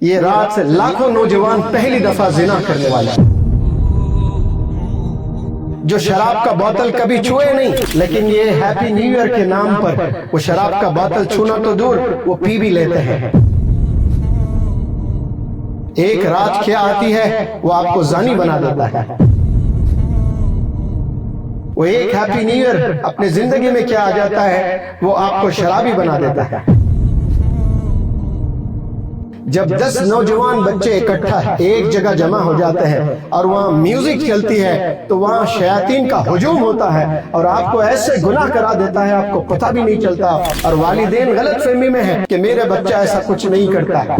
یہ رات سے لاکھوں نوجوان پہلی دفعہ زنا کرنے والے ہیں، جو شراب کا بوتل کبھی چھوئے نہیں، لیکن یہ ہیپی نیو ایئر کے نام پر وہ شراب کا بوتل چھونا تو دور وہ پی بھی لیتے ہیں۔ ایک رات کیا آتی ہے وہ آپ کو زانی بنا دیتا ہے۔ وہ ایک ہیپی نیو ایئر اپنے زندگی میں کیا آ جاتا ہے وہ آپ کو شرابی بنا دیتا ہے۔ جب 10 نوجوان بچے اکٹھا ایک جگہ جمع ہو جاتے ہیں اور وہاں میوزک چلتی ہے تو وہاں شیاطین کا ہجوم ہوتا ہے اور آپ کو ایسے گناہ کرا دیتا ہے آپ کو پتہ بھی نہیں چلتا، اور والدین غلط فہمی میں ہیں کہ میرے بچہ ایسا کچھ نہیں کرتا ہے۔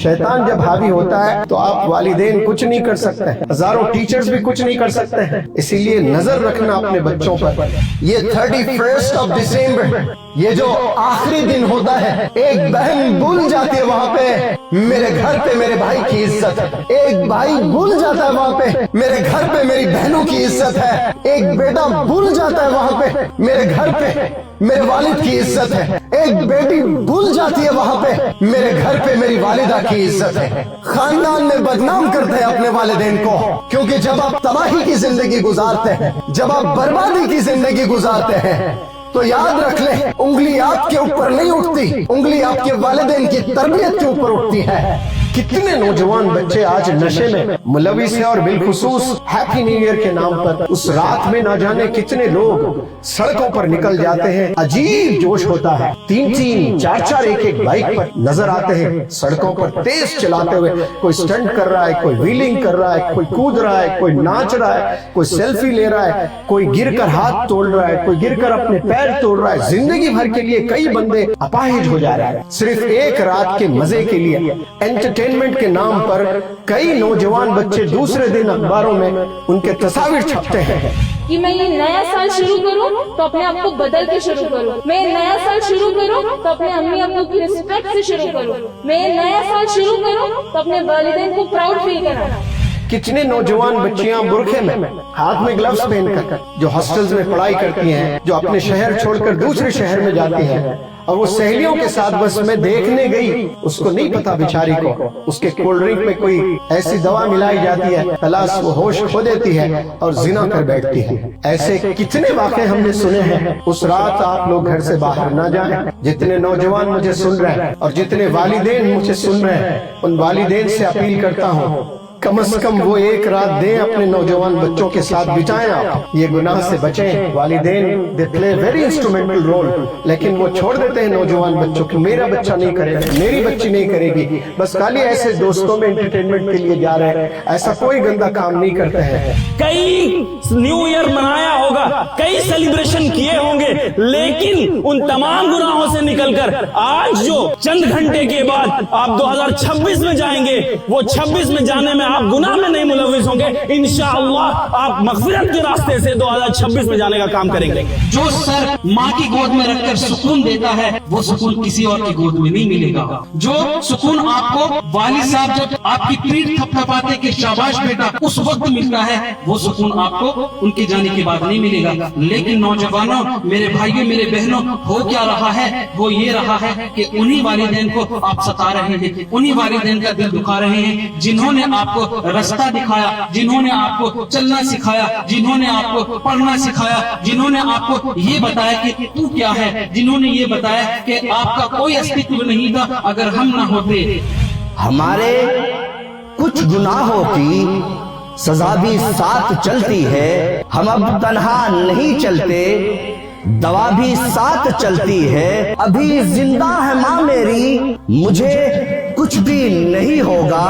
شیطان جب حاوی ہوتا ہے تو آپ والدین کچھ نہیں کر سکتے ہیں، ہزاروں ٹیچرز بھی کچھ نہیں کر سکتے ہیں، اسی لیے نظر رکھنا اپنے بچوں پر۔ یہ 31 دسمبر یہ جو آخری دن ہوتا ہے، ایک بہن بھول جاتی ہے وہاں پہ میرے گھر پہ میرے بھائی کی عزت ہے، ایک بھائی بھول جاتا ہے وہاں پہ میرے گھر پہ میری بہنوں کی عزت ہے، ایک بیٹا بھول جاتا ہے وہاں پہ میرے گھر پہ میرے والد کی عزت ہے، ایک بیٹی بھول جاتی ہے وہاں پہ میرے گھر پہ میری والدہ کی عزت ہے۔ خاندان میں بدنام کرتے ہیں اپنے والدین کو، کیونکہ جب آپ تباہی کی زندگی گزارتے ہیں، جب آپ بربادی کی زندگی گزارتے ہیں تو یاد رکھ لیں انگلی آپ کے اوپر نہیں اٹھتی، انگلی آپ کے والدین کی تربیت کے اوپر اٹھتی ہے۔ کتنے نوجوان بچے آج نشے میں ملوث ہیں، اور بالخصوص ہیپی نیو ایئر کے نام پر اس رات میں نہ جانے کتنے لوگ سڑکوں پر نکل جاتے ہیں۔ عجیب جوش ہوتا ہے، 3 4 ایک بائک پر نظر آتے ہیں سڑکوں پر تیز چلاتے ہوئے، کوئی سٹنٹ کر رہا ہے، کوئی ویلنگ کر رہا ہے، کوئی کود رہا ہے، کوئی ناچ رہا ہے، کوئی سیلفی لے رہا ہے، کوئی گر کر ہاتھ توڑ رہا ہے، کوئی گر کر اپنے پیر توڑ رہا ہے۔ زندگی بھر کے لیے کئی بندے اپاہج ہو جا رہے ہیں صرف ایک رات کے مزے کے لیے۔ انٹرٹینمنٹ کے نام پر کئی نوجوان بچے دوسرے دن اخباروں میں ان کے تصاویر چھپتے ہیں کہ میں یہ نیا سال شروع کروں تو اپنے آپ کو بدل کے شروع کروں، میں نیا سال شروع کروں تو اپنے امی ابو کی رسپیکٹ سے شروع کروں، میں نیا سال شروع کروں تو اپنے والدین کو پراؤڈ فیل کرانا۔ کتنے نوجوان بچیاں برقعے میں ہاتھ میں گلوز پہن کر جو ہاسٹلز میں پڑھائی کرتی ہیں، جو اپنے شہر چھوڑ کر دوسرے شہر میں جاتی ہیں، اور وہ سہیلیوں کے ساتھ بس میں دیکھنے گئی، اس کو نہیں پتا بیچاری کو اس کے کولڈ ڈرنک میں کوئی ایسی دوا ملائی جاتی ہے، خلاص وہ ہوش کھو دیتی ہے اور زنا کر بیٹھتی ہے۔ ایسے کتنے واقعے ہم نے سنے ہیں۔ اس رات آپ لوگ گھر سے باہر نہ جائیں۔ جتنے نوجوان مجھے سن رہے ہیں اور جتنے والدین مجھے سن رہے ہیں، ان والدین سے اپیل کرتا ہوں کم از کم وہ ایک رات دیں اپنے نوجوان بچوں کے ساتھ بتائیں، آپ یہ گناہ سے بچیں۔ والدین دے پلے ویری انسٹرومنٹل رول، لیکن وہ چھوڑ دیتے ہیں نوجوان بچوں کو، میرا بچہ نہیں کرے گا، میری بچی نہیں کرے گی، بس خالی ایسے دوستوں میں انٹرٹینمنٹ کے لیے جا رہے ہیں، ایسا کوئی گندا کام نہیں کرتے ہیں۔ کئی نیو ایئر منایا ہوگا، کئی سیلیبریشن کیے ہوں گے، لیکن ان تمام گناہوں سے نکل کر آج جو چند گھنٹے کے بعد آپ 2026 میں جائیں گے، وہ 26 میں جانے میں آپ گناہ میں نہیں ملوث ہوں گے، انشاءاللہ آپ مغفرت کے راستے سے 2026 میں جانے کا کام کریں گے۔ جو سر ماں کی گود میں رکھ کر سکون دیتا ہے وہ سکون کسی اور کی گود میں نہیں ملے گا۔ جو سکون آپ کو والد صاحب جب آپ کی پیٹھ تھپتھپاتے کہ شاباش بیٹا اس وقت ملتا ہے، وہ سکون آپ کو ان کے جانے کے بعد نہیں ملے گا۔ لیکن نوجوانوں، میرے بھائیوں، میرے بہنوں، ہو کیا رہا ہے؟ وہ یہ رہا ہے کہ انہی والدین کو آپ ستا رہے ہیں، انہی والدین کا دل دکھا رہے ہیں جنہوں نے آپ کو رستہ دکھایا، جنہوں نے آپ کو چلنا سکھایا، جنہوں نے آپ کو پڑھنا سکھایا، جنہوں نے آپ کو یہ بتایا کہ تو کیا ہے، جنہوں نے یہ بتایا کہ آپ کا کوئی استقبال نہیں تھا اگر ہم نہ ہوتے۔ ہمارے کچھ گناہوں کی سزا بھی ساتھ چلتی ہے، ہم اب تنہا نہیں چلتے، دوا بھی ساتھ چلتی ہے، ابھی زندہ ہے ماں میری، مجھے کچھ بھی نہیں ہوگا،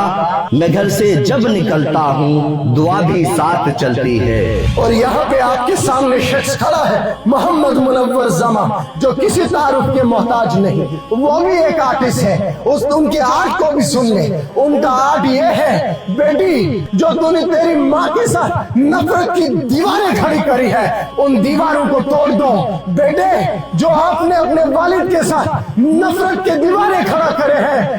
میں گھر سے جب نکلتا ہوں دعا بھی ساتھ چلتی ہے۔ اور یہاں پہ آپ کے سامنے شخص کھڑا ہے محمد منور زماں، جو کسی تعارف کے محتاج نہیں، وہ بھی ایک آرٹسٹ ہے، ان کے آرٹ کو بھی سن لیں۔ ان کا آرٹ یہ ہے، بیٹی جو تو نے تیری ماں کے ساتھ نفرت کی دیواریں کھڑی کری ہے ان دیواروں کو توڑ دو۔ بیٹے جو آپ نے اپنے والد کے ساتھ نفرت کے دیواریں کھڑا کرے ہیں